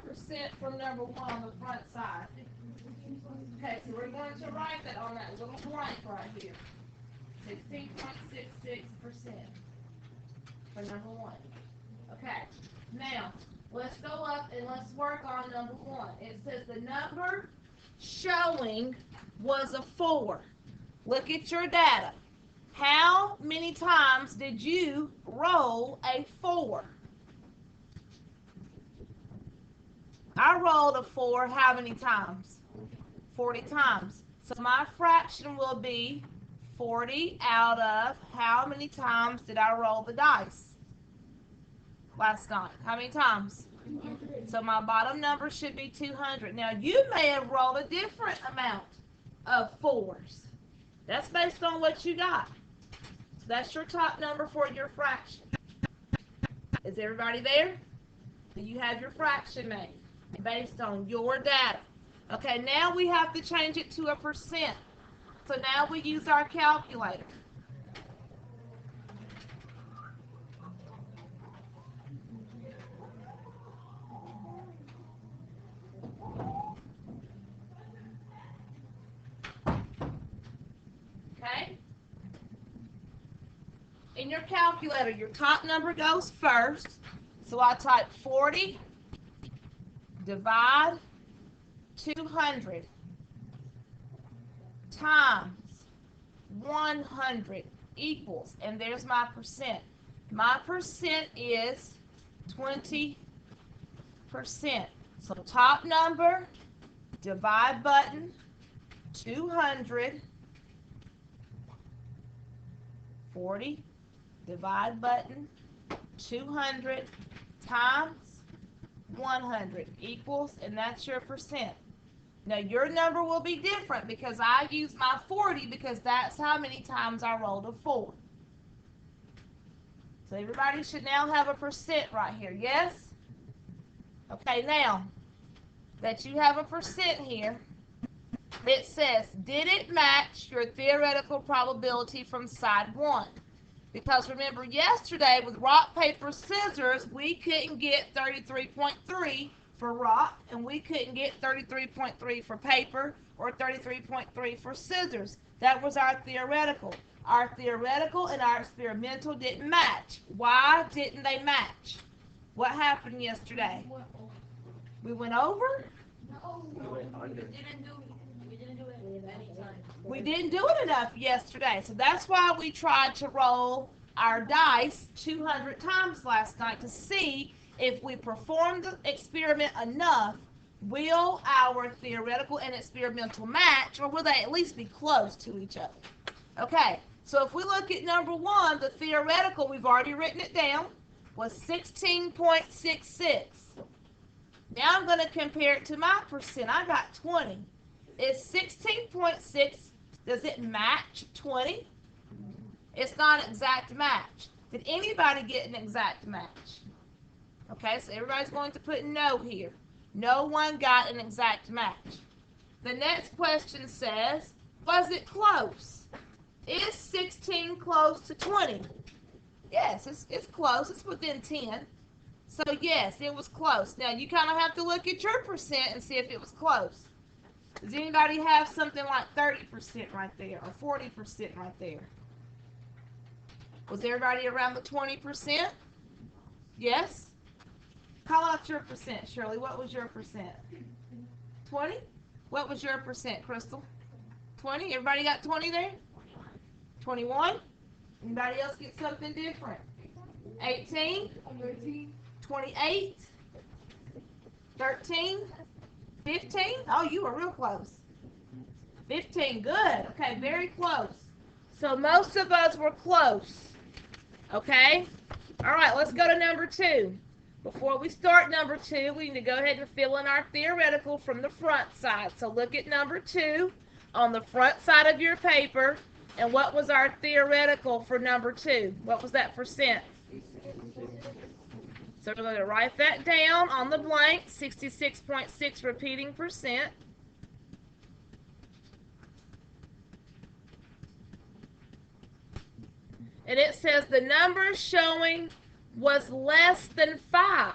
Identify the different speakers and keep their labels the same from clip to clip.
Speaker 1: percent from number 1 on the front side? Okay, so we're going to write that on that little blank right here. 16.66% for number 1. Okay, now let's go up and let's work on number 1. It says the number showing was a 4. Look at your data. How many times did you roll a 4? I rolled a 4 how many times? 40 times. So my fraction will be 40 out of how many times did I roll the dice last night? How many times? So my bottom number should be 200. Now you may have rolled a different amount of 4s. That's based on what you got. So that's your top number for your fraction. Is everybody there? Do you have your fraction made based on your data? Okay, now we have to change it to a percent. So now we use our calculator. Okay? In your calculator, your top number goes first. So I type 40 divide 200 times 100 equals, and there's my percent. My percent is 20%. So top number, divide button, 200, 40, divide button, 200 times 100 equals, and that's your percent. Now your number will be different because I use my 40 because that's how many times I rolled a 4. So everybody should now have a percent right here, yes? Okay, now that you have a percent here, it says, did it match your theoretical probability from side 1? Because remember yesterday with rock, paper, scissors, we couldn't get 33.3 for rock, and we couldn't get 33.3 for paper or 33.3 for scissors. That was our theoretical. Our theoretical and our experimental didn't match. Why didn't they match? What happened yesterday? We went over?
Speaker 2: No, we didn't do it any time.
Speaker 1: We didn't do it enough yesterday, so that's why we tried to roll our dice 200 times last night to see if we performed the experiment enough, will our theoretical and experimental match, or will they at least be close to each other? Okay, so if we look at number 1, the theoretical, we've already written it down, was 16.66. Now I'm going to compare it to my percent. I got 20. Is 16.6, does it match 20? It's not an exact match. Did anybody get an exact match? Okay, so everybody's going to put no here. No one got an exact match. The next question says, was it close? Is 16 close to 20? Yes, it's close. It's within 10. So yes, it was close. Now you kind of have to look at your percent and see if it was close. Does anybody have something like 30% right there or 40% right there? Was everybody around the 20%? Yes? Call out your percent, Shirley. What was your percent? 20? What was your percent, Crystal? 20? Everybody got 20 there? 21? Anybody else get something different? 18? 28? 13? 15? Oh, you were real close. 15, good. Okay, very close. So most of us were close. Okay? All right, let's go to number 2. Before we start number 2, we need to go ahead and fill in our theoretical from the front side. So look at number 2 on the front side of your paper. And what was our theoretical for number 2? What was that percent? So we're going to write that down on the blank, 66.6 repeating percent. And it says the number showing was less than 5.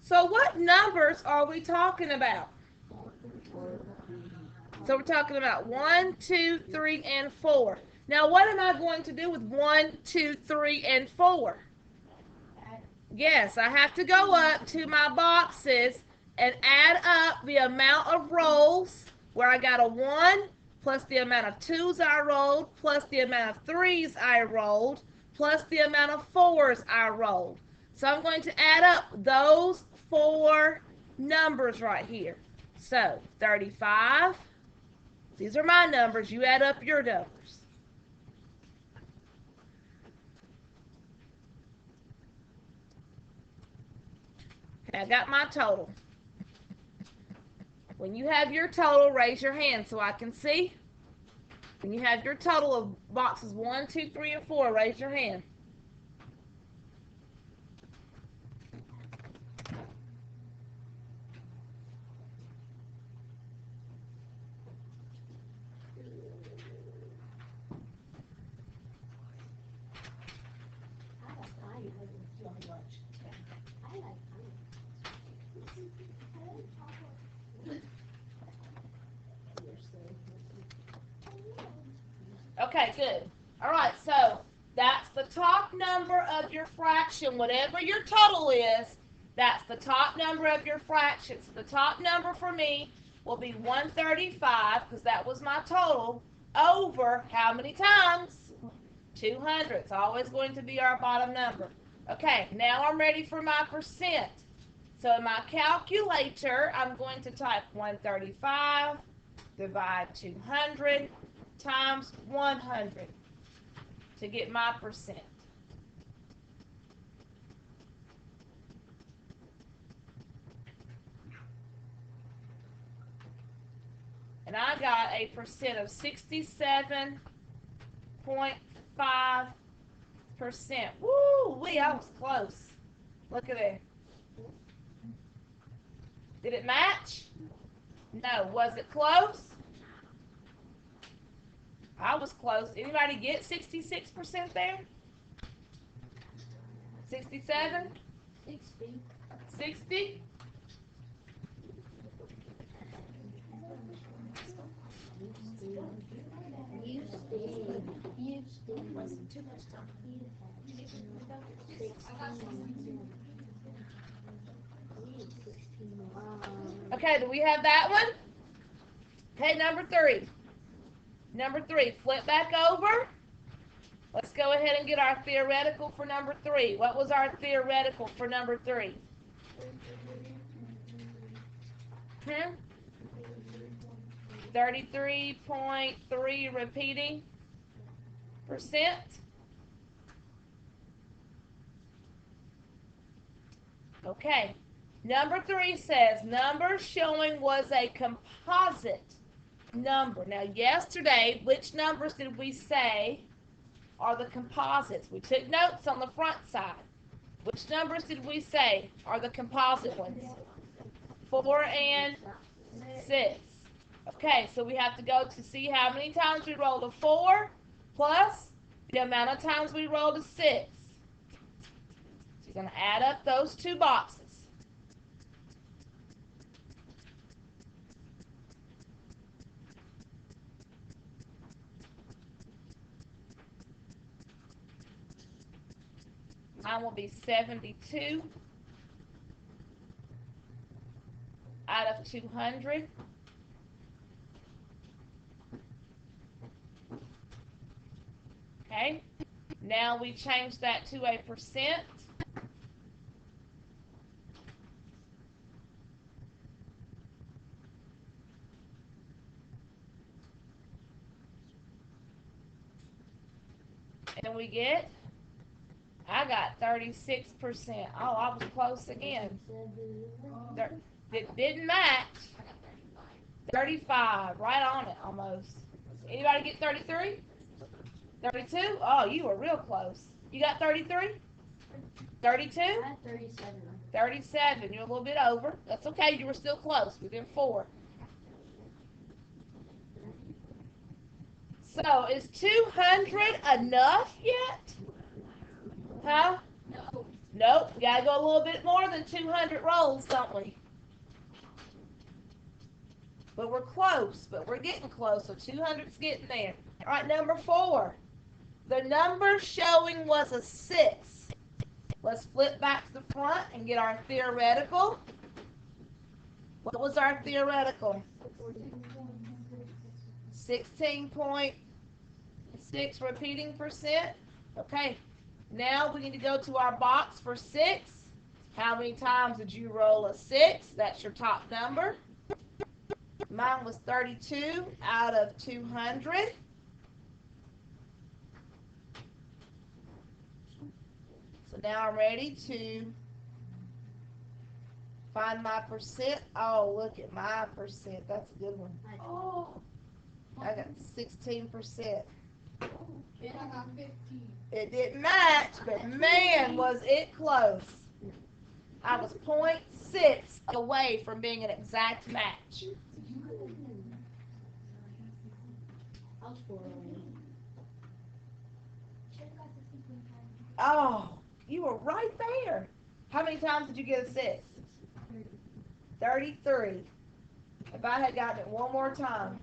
Speaker 1: So what numbers are we talking about? So we're talking about 1, 2, 3, and 4. Now what am I going to do with 1, 2, 3, and 4? Yes, I have to go up to my boxes and add up the amount of rolls where I got a 1 plus the amount of 2s I rolled plus the amount of 3s I rolled plus the amount of 4s I rolled. So I'm going to add up those 4 numbers right here. So 35. These are my numbers. You add up your numbers. Okay, I got my total. When you have your total, raise your hand so I can see. When you have your total of boxes 1, 2, 3, and 4, raise your hand. Okay, good. All right, so that's the top number of your fraction. Whatever your total is, that's the top number of your fraction. So the top number for me will be 135, because that was my total, over how many times? 200. It's always going to be our bottom number. Okay, now I'm ready for my percent. So in my calculator, I'm going to type 135 divide 200 times 100 to get my percent. And I got a percent of 67.5%. Woo-wee, I was close. Look at there. Did it match? No. Was it close? I was close. Anybody get 66% there? 67?
Speaker 2: 60.
Speaker 1: 60?
Speaker 2: Wasn't too much time.
Speaker 1: Okay, do we have that one? Okay, number 3. Number 3, flip back over. Let's go ahead and get our theoretical for number 3. What was our theoretical for number 3? 33.3 repeating percent. Okay. Number 3 says number showing was a composite number. Now, yesterday, which numbers did we say are the composites? We took notes on the front side. Which numbers did we say are the composite ones? 4 and 6. Okay, so we have to go to see how many times we rolled a 4 plus the amount of times we rolled a 6. So you're going to add up those two boxes. Mine will be 72 out of 200. Okay, now we change that to a percent. And we get, I got 36%. Oh, I was close again. It didn't match. 35, right on it almost. Anybody get 33? 32? Oh, you were real close. You got 33? 32?
Speaker 2: I had 37.
Speaker 1: 37. You're a little bit over. That's okay. You were still close. Within 4. So, is 200 enough yet? Huh?
Speaker 2: No.
Speaker 1: Nope, we gotta go a little bit more than 200 rolls, don't we? But we're close, but we're getting close, so 200's getting there. All right, number 4. The number showing was a 6. Let's flip back to the front and get our theoretical. What was our theoretical? 16.6 repeating percent. Okay, now we need to go to our box for 6. How many times did you roll a 6? That's your top number. Mine was 32 out of 200. So now I'm ready to find my percent. Oh, look at my percent. That's a good one.
Speaker 2: Oh.
Speaker 1: I got 16%.
Speaker 2: And I got 15.
Speaker 1: It didn't match, but man, was it close. I was 0.6 away from being an exact match. Oh, you were right there. How many times did you get a 6? 33. If I had gotten it one more time,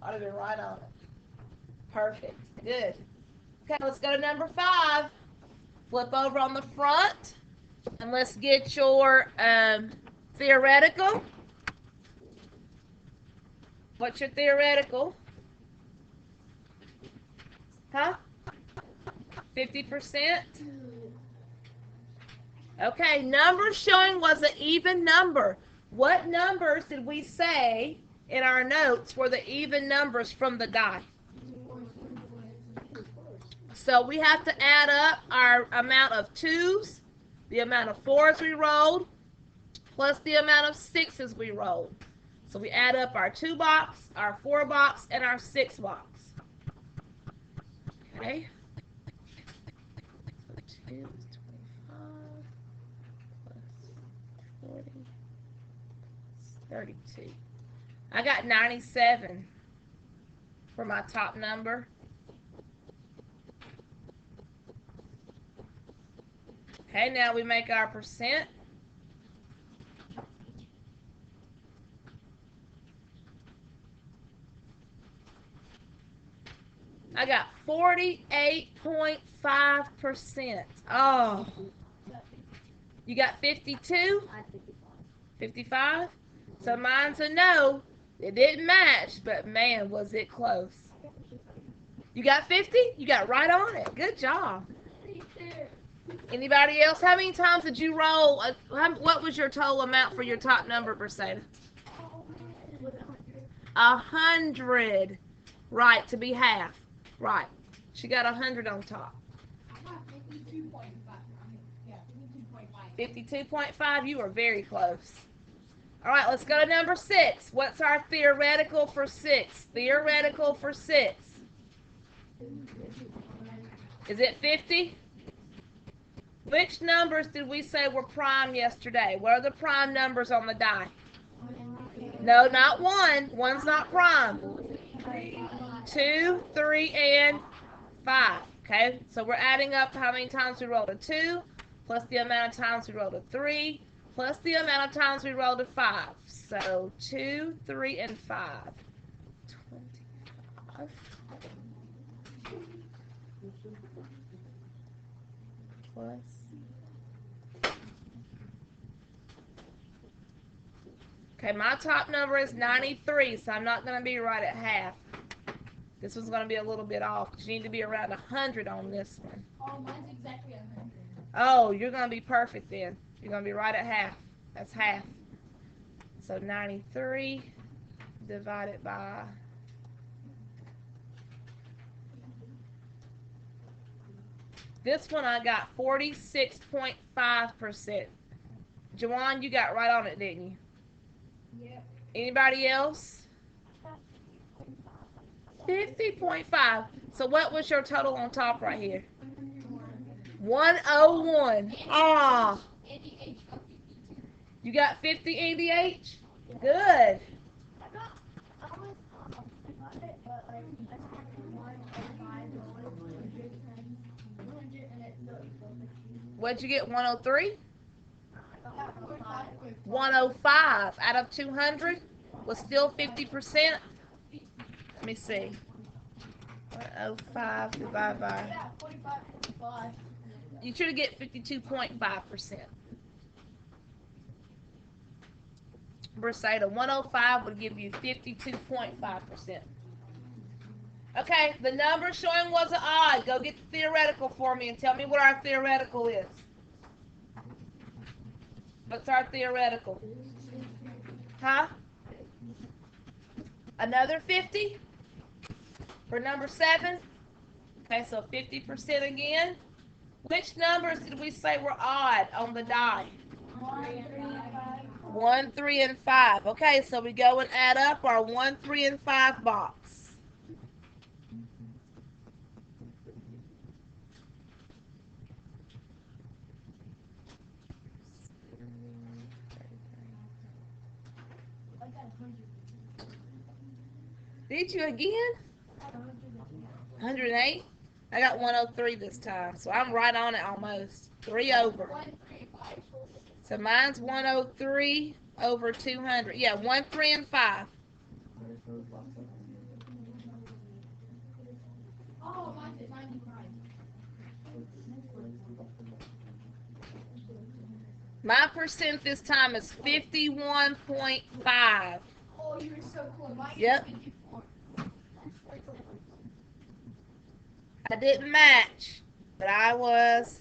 Speaker 1: I'd have been right on it. Perfect. Good. Okay, let's go to number 5. Flip over on the front, and let's get your theoretical. What's your theoretical? Huh? 50%? Okay, number showing was an even number. What numbers did we say in our notes were the even numbers from the die? So we have to add up our amount of 2s, the amount of 4s we rolled, plus the amount of 6s we rolled. So we add up our 2 box, our 4 box, and our 6 box. Okay. 2 is 25 plus 40 is 32. I got 97 for my top number. Okay, now we make our percent. I got 48.5%. Oh. You got 52? 55? So mine's a no. It didn't match, but man, was it close. You got 50? You got right on it. Good job. Anybody else? How many times did you roll? What was your total amount for your top number, Persona? 100. Right, to be half. Right. She got 100 on top. 52.5. You were very close. All right, let's go to number 6. What's our theoretical for 6? Theoretical for 6. Is it 50? Which numbers did we say were prime yesterday? What are the prime numbers on the die? No, not 1. 1's not prime. 2, 3, and 5. Okay, so we're adding up how many times we rolled a 2, plus the amount of times we rolled a 3, plus the amount of times we rolled a 5. So 2, 3, and 5. 25. Plus. Okay, my top number is 93, so I'm not going to be right at half. This one's going to be a little bit off because you need to be around 100 on this one.
Speaker 2: Oh, mine's exactly 100.
Speaker 1: Oh, you're going to be perfect then. You're going to be right at half. That's half. So 93 divided by... This one I got 46.5%. Jawan, you got right on it, didn't you?
Speaker 2: Yep.
Speaker 1: Anybody else? 50.5. So what was your total on top right here? 101. Ah. You got 50 ADH? Good. What'd you get? 103?
Speaker 2: Yeah, 45.
Speaker 1: 105 out of 200 was still 50%. Let me see. 105 divided by.
Speaker 2: Yeah, 45.
Speaker 1: You should get 52.5%. Versata, 105 would give you 52.5%. Okay, the number showing was an odd. Go get the theoretical for me and tell me what our theoretical is. What's our theoretical? Huh? Another 50 for number 7? Okay, so 50% again. Which numbers did we say were odd on the die? 1, 3, and 5. Okay, so we go and add up our 1, 3, and 5 box. Did you again? 108? I got 103 this time, so I'm right on it almost. 3 over. So mine's 103 over 200. Yeah, 1, 3, and 5.
Speaker 2: Oh, mine's at 95.
Speaker 1: My percent this time is 51.5.
Speaker 2: Oh, you were so close. Mine
Speaker 1: Yep.
Speaker 2: is 54.
Speaker 1: I didn't match, but I was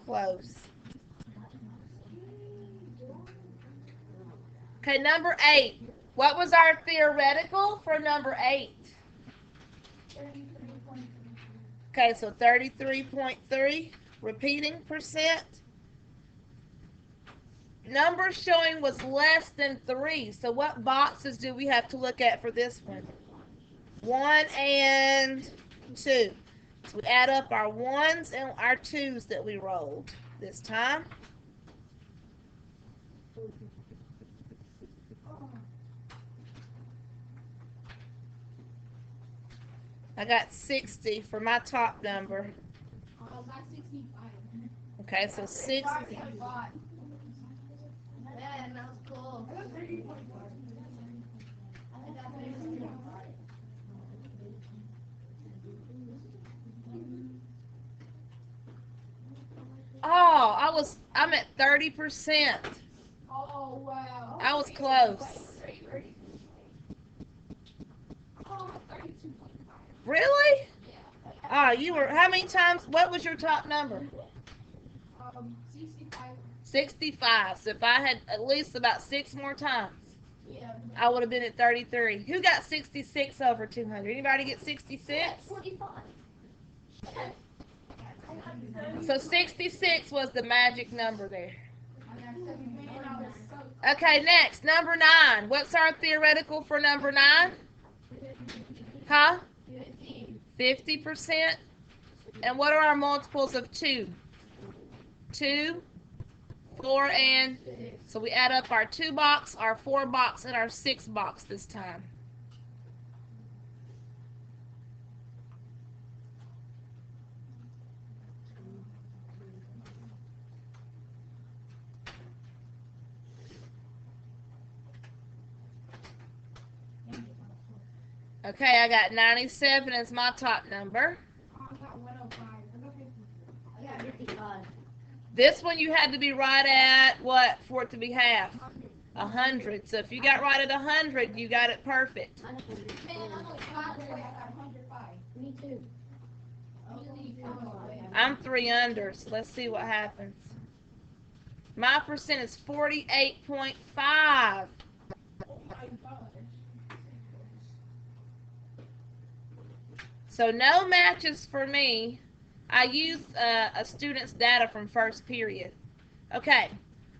Speaker 1: close. Okay, number 8. What was our theoretical for number 8?
Speaker 2: 33.3.
Speaker 1: Okay, so 33.3. Repeating percent. Number showing was less than 3. So what boxes do we have to look at for this one? 1 and 2. So we add up our 1s and our 2s that we rolled this time. I got 60 for my top number.
Speaker 2: I got 65.
Speaker 1: Okay, so 60.
Speaker 2: Man, that was cool. I got 33.5.
Speaker 1: Oh, I'm at 30%.
Speaker 2: Oh, wow.
Speaker 1: I was close.
Speaker 2: Oh, 32.5.
Speaker 1: Really?
Speaker 2: Yeah.
Speaker 1: Oh, you were, how many times, what was your top number?
Speaker 2: 65.
Speaker 1: 65. So if I had at least about 6 more times,
Speaker 2: Yeah.
Speaker 1: I would have been at 33. Who got 66 over 200? Anybody get 66?
Speaker 2: 45.
Speaker 1: So 66 was the magic number there.
Speaker 2: Man, I was so
Speaker 1: Okay, next, number 9. What's our theoretical for number 9? Huh? 50%. And what are our multiples of 2? 2, 4, and so we add up our 2 box, our 4 box, and our 6 box this time. Okay, I got 97 as my top number.
Speaker 2: I got 105. I got 55.
Speaker 1: This one you had to be right at what for it to be half? 100. So if you got right at 100, you got it perfect.
Speaker 2: Man, I'm like halfway. I got 105. Me too.
Speaker 1: I'm 3 under, so let's see what happens. My percent is 48.5. So no matches for me. I used a student's data from first period. Okay,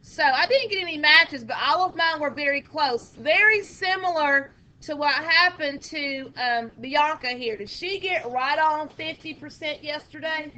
Speaker 1: so I didn't get any matches, but all of mine were very close. Very similar to what happened to Bianca here. Did she get right on 50% yesterday?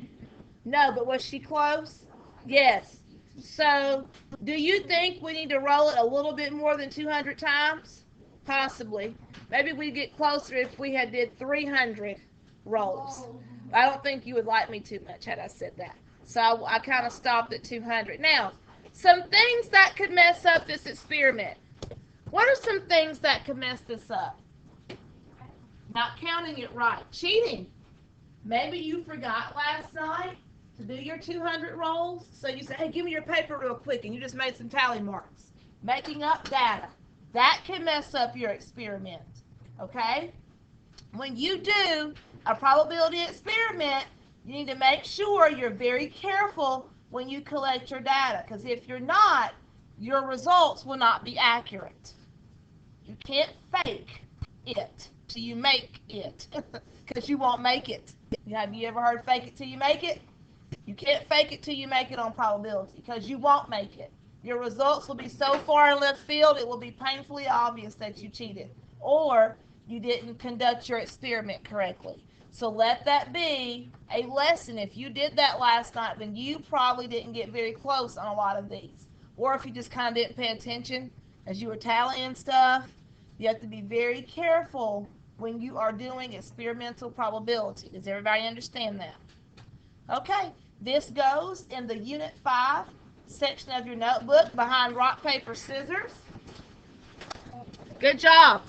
Speaker 1: No, but was she close? Yes. So do you think we need to roll it a little bit more than 200 times? Possibly. Maybe we'd get closer if we had did 300 rolls. I don't think you would like me too much had I said that. So I kind of stopped at 200. Now, some things that could mess up this experiment. What are some things that could mess this up? Not counting it right. Cheating. Maybe you forgot last night to do your 200 rolls. So you said, hey, give me your paper real quick, and you just made some tally marks. Making up data. That can mess up your experiment. Okay? When you do a probability experiment, you need to make sure you're very careful when you collect your data, because if you're not, your results will not be accurate. You can't fake it till you make it, because you won't make it. Have you ever heard fake it till you make it? You can't fake it till you make it on probability, because you won't make it. Your results will be so far in left field, it will be painfully obvious that you cheated, or you didn't conduct your experiment correctly. So let that be a lesson. If you did that last night, then you probably didn't get very close on a lot of these. Or if you just kind of didn't pay attention as you were tallying stuff, you have to be very careful when you are doing experimental probability. Does everybody understand that? Okay, this goes in the Unit 5 section of your notebook behind rock, paper, scissors. Good job.